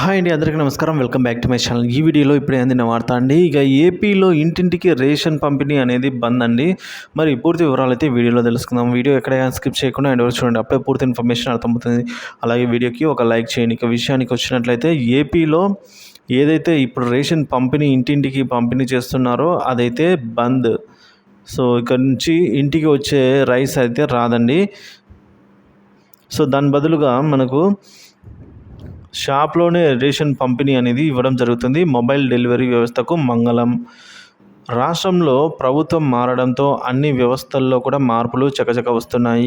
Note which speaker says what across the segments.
Speaker 1: Hi అండి, అందరికీ నమస్కారం. Welcome back to my channel. ఈ వీడియోలో ఇప్పుడే అందిన వార్త అండి. ఇక ఏపీలో ఇంటింటికి రేషన్ పంపిణీ అనేది బంద్ అండి. మరి పూర్తి వివరాలు అయితే వీడియోలో తెలుసుకుందాం. వీడియో ఎక్కడైనా స్కిప్ చేయకుండా ఎండ్ వరకు చూడండి, అప్పుడే పూర్తి ఇన్ఫర్మేషన్ అర్థమవుతుంది. అలాగే వీడియోకి ఒక లైక్ చేయండి. ఇక విషయానికి వచ్చినట్లయితే ఏపీలో ఏదైతే ఇప్పుడు రేషన్ పంపిణీ ఇంటింటికి పంపిణీ చేస్తున్నారో అదైతే బంద్. సో ఇక్కడ నుంచి ఇంటికి వచ్చే రైస్ అయితే రాదండి. సో దాని బదులుగా మనకు షాప్లోనే రేషన్ పంపిణీ అనేది ఇవ్వడం జరుగుతుంది. మొబైల్ డెలివరీ వ్యవస్థకు మంగళం. రాష్ట్రంలో ప్రభుత్వం మారడంతో అన్ని వ్యవస్థల్లో కూడా మార్పులు చకచక వస్తున్నాయి.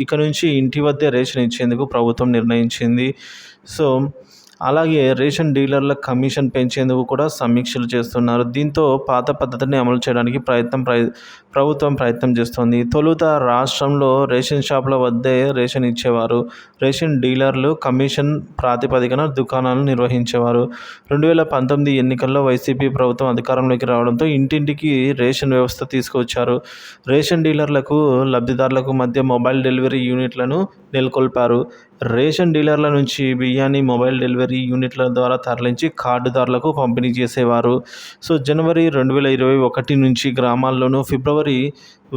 Speaker 1: ఇక నుంచి ఇంటి వద్దే రేషన్ ఇచ్చేందుకు ప్రభుత్వం నిర్ణయించింది. సో అలాగే రేషన్ డీలర్ల కమిషన్ పెంచేందుకు కూడా సమీక్షలు చేస్తున్నారు. దీంతో పాత పద్ధతిని అమలు చేయడానికి ప్రభుత్వం ప్రయత్నం చేస్తోంది. తొలుత రాష్ట్రంలో రేషన్ షాపుల వద్దే రేషన్ ఇచ్చేవారు. రేషన్ డీలర్లు కమిషన్ ప్రాతిపదికన దుకాణాలను నిర్వహించేవారు. 2019 ఎన్నికల్లో వైసీపీ ప్రభుత్వం అధికారంలోకి రావడంతో ఇంటింటికి రేషన్ వ్యవస్థ తీసుకువచ్చారు. రేషన్ డీలర్లకు లబ్ధిదారులకు మధ్య మొబైల్ డెలివరీ యూనిట్లను నెలకొల్పారు. రేషన్ డీలర్ల నుంచి బియ్యాన్ని మొబైల్ డెలివరీ యూనిట్ల ద్వారా తరలించి కార్డుదారులకు పంపిణీ చేసేవారు. సో జనవరి 2021 నుంచి గ్రామాల్లోనూ, ఫిబ్రవరి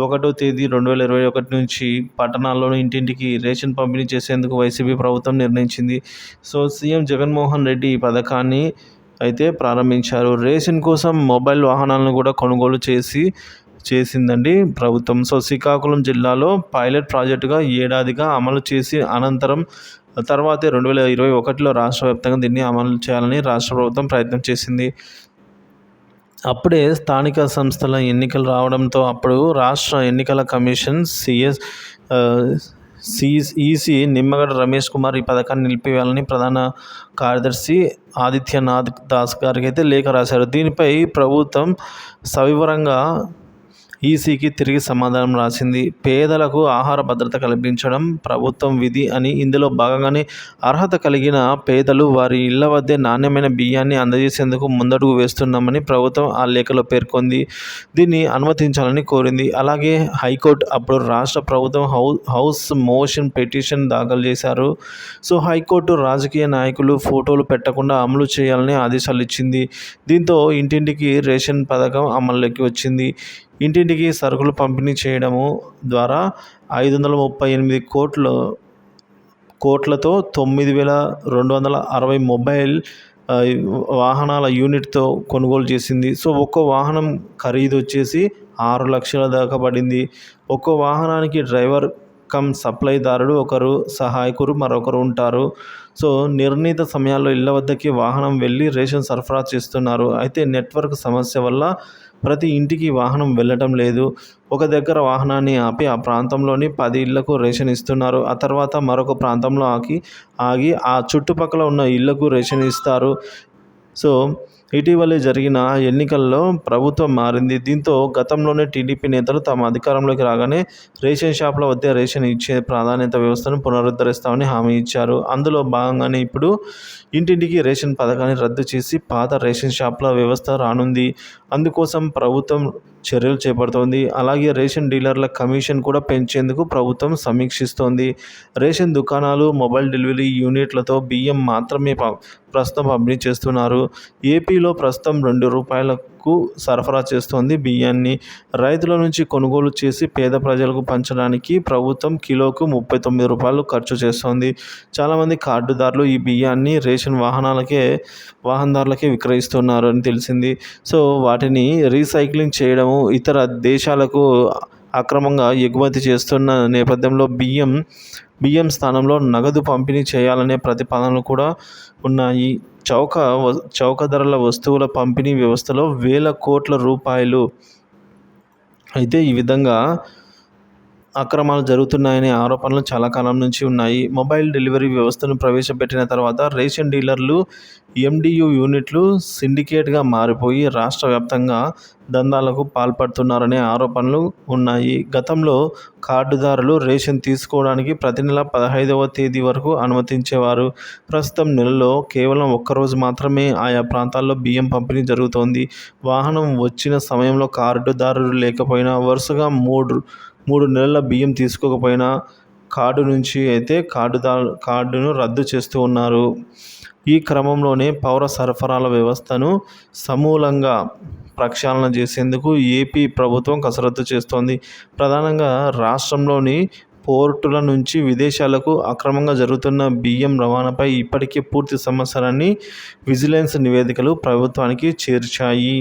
Speaker 1: 1వ తేదీ 2021 నుంచి పట్టణాల్లోనూ ఇంటింటికి రేషన్ పంపిణీ చేసేందుకు వైసీపీ ప్రభుత్వం నిర్ణయించింది. సో సీఎం జగన్మోహన్ రెడ్డి ఈ పథకాన్ని అయితే ప్రారంభించారు. రేషన్ కోసం మొబైల్ వాహనాలను కూడా కొనుగోలు చేసిందండి ప్రభుత్వం. సో శ్రీకాకుళం జిల్లాలో పైలట్ ప్రాజెక్టుగా ఏడాదిగా అమలు చేసి తర్వాతే 2021లో రాష్ట్ర వ్యాప్తంగా దీన్ని అమలు చేయాలని రాష్ట్ర ప్రభుత్వం ప్రయత్నం చేసింది. అప్పుడే స్థానిక సంస్థల ఎన్నికలు రావడంతో అప్పుడు రాష్ట్ర ఎన్నికల కమిషన్ ఈసీ నిమ్మగడ్డ రమేష్ కుమార్ ఈ పథకాన్ని నిలిపివేయాలని ప్రధాన కార్యదర్శి ఆదిత్యనాథ్ దాస్ గారికి అయితే లేఖ రాశారు. దీనిపై ప్రభుత్వం సవివరంగా ఈసీకి తిరిగి సమాధానం రాసింది. పేదలకు ఆహార భద్రత కల్పించడం ప్రభుత్వం విధి అని, ఇందులో భాగంగానే అర్హత కలిగిన పేదలు వారి ఇళ్ల వద్దే నాణ్యమైన బియ్యాన్ని అందజేసేందుకు ముందడుగు వేస్తున్నామని ప్రభుత్వం ఆ లేఖలో పేర్కొంది. దీన్ని అనుమతించాలని కోరింది. అలాగే హైకోర్టు అప్పుడు రాష్ట్ర ప్రభుత్వం హౌస్ మోషన్ పిటిషన్ దాఖలు చేశారు. సో హైకోర్టు రాజకీయ నాయకులు ఫోటోలు పెట్టకుండా అమలు చేయాలని ఆదేశాలు ఇచ్చింది. దీంతో ఇంటింటికి రేషన్ పథకం అమల్లోకి వచ్చింది. ఇంటింటికి సరుకులు పంపిణీ చేయడము ద్వారా 538 కోట్లతో 9,260 మొబైల్ వాహనాల యూనిట్తో కొనుగోలు చేసింది. సో ఒక్కో వాహనం ఖరీదు వచ్చేసి 6 లక్షల దాకా పడింది. ఒక్కో వాహనానికి డ్రైవర్ కమ్ సప్లైదారుడు ఒకరు, సహాయకులు మరొకరు ఉంటారు. సో నిర్ణీత సమయాల్లో ఇళ్ల వద్దకి వాహనం వెళ్ళి రేషన్ సరఫరా చేస్తున్నారు. అయితే నెట్వర్క్ సమస్య వల్ల ప్రతి ఇంటికి వాహనం వెళ్ళటం లేదు. ఒక దగ్గర వాహనాన్ని ఆపి ఆ ప్రాంతంలోని 10 ఇళ్లకు రేషన్ ఇస్తున్నారు. ఆ తర్వాత మరొక ప్రాంతంలో ఆగి ఆ చుట్టుపక్కల ఉన్న ఇళ్లకు రేషన్ ఇస్తారు. సో ఇటీవలే జరిగిన ఎన్నికల్లో ప్రభుత్వం మారింది. దీంతో గతంలోనే టీడీపీ నేతలు తమ అధికారంలోకి రాగానే రేషన్ షాపుల వద్ద రేషన్ ఇచ్చే ప్రాధాన్యత వ్యవస్థను పునరుద్ధరిస్తామని హామీ ఇచ్చారు. అందులో భాగంగానే ఇప్పుడు ఇంటింటికి రేషన్ పథకాన్ని రద్దు చేసి పాత రేషన్ షాపుల వ్యవస్థ రానుంది. అందుకోసం ప్రభుత్వం చర్యలు చేపడుతోంది. అలాగే రేషన్ డీలర్ల కమిషన్ కూడా పెంచేందుకు ప్రభుత్వం సమీక్షిస్తోంది. రేషన్ దుకాణాలు, మొబైల్ డెలివరీ యూనిట్లతో బియ్యం మాత్రమే ప్రస్తుతం పంపిణీ చేస్తున్నారు. ఏపీలో ప్రస్తుతం ₹2కు సరఫరా చేస్తోంది బియ్యాన్ని. రైతుల నుంచి కొనుగోలు చేసి పేద ప్రజలకు పంచడానికి ప్రభుత్వం కిలోకు ₹39 ఖర్చు చేస్తోంది. చాలామంది కార్డుదారులు ఈ బియ్యాన్ని రేషన్ వాహనదారులకే విక్రయిస్తున్నారు అని తెలిసింది. సో వాటిని రీసైక్లింగ్ చేయడము, ఇతర దేశాలకు అక్రమంగా ఎగుమతి చేస్తున్న నేపథ్యంలో బియ్యం స్థానంలో నగదు పంపిణీ చేయాలనే ప్రతిపాదనలు కూడా ఉన్నాయి. చౌక ధరల వస్తువుల పంపిణీ వ్యవస్థలో వేల కోట్ల రూపాయలు అయితే ఈ విధంగా అక్రమాలు జరుగుతున్నాయనే ఆరోపణలు చాలా కాలం నుంచి ఉన్నాయి. మొబైల్ డెలివరీ వ్యవస్థను ప్రవేశపెట్టిన తర్వాత రేషన్ డీలర్లు, ఎండియు యూనిట్లు సిండికేట్గా మారిపోయి రాష్ట్ర వ్యాప్తంగా దందాలకు పాల్పడుతున్నారనే ఆరోపణలు ఉన్నాయి. గతంలో కార్డుదారులు రేషన్ తీసుకోవడానికి ప్రతి నెల 15వ తేదీ వరకు అనుమతించేవారు. ప్రస్తుతం నెలలో కేవలం ఒక్కరోజు మాత్రమే ఆయా ప్రాంతాల్లో బియ్యం పంపిణీ జరుగుతోంది. వాహనం వచ్చిన సమయంలో కార్డుదారులు లేకపోయినా, వరుసగా 3 నెలల బియ్యం తీసుకోకపోయినా కార్డు నుంచి అయితే కార్డును రద్దు చేస్తూ ఉన్నారు. ఈ క్రమంలోనే పౌర సరఫరాల వ్యవస్థను సమూలంగా ప్రక్షాళన చేసేందుకు ఏపీ ప్రభుత్వం కసరత్తు చేస్తోంది. ప్రధానంగా రాష్ట్రంలోని పోర్టుల నుంచి విదేశాలకు అక్రమంగా జరుగుతున్న బియ్యం రవాణాపై ఇప్పటికే పూర్తి సమాచారాన్ని విజిలెన్స్ నివేదికలు ప్రభుత్వానికి చేర్చాయి.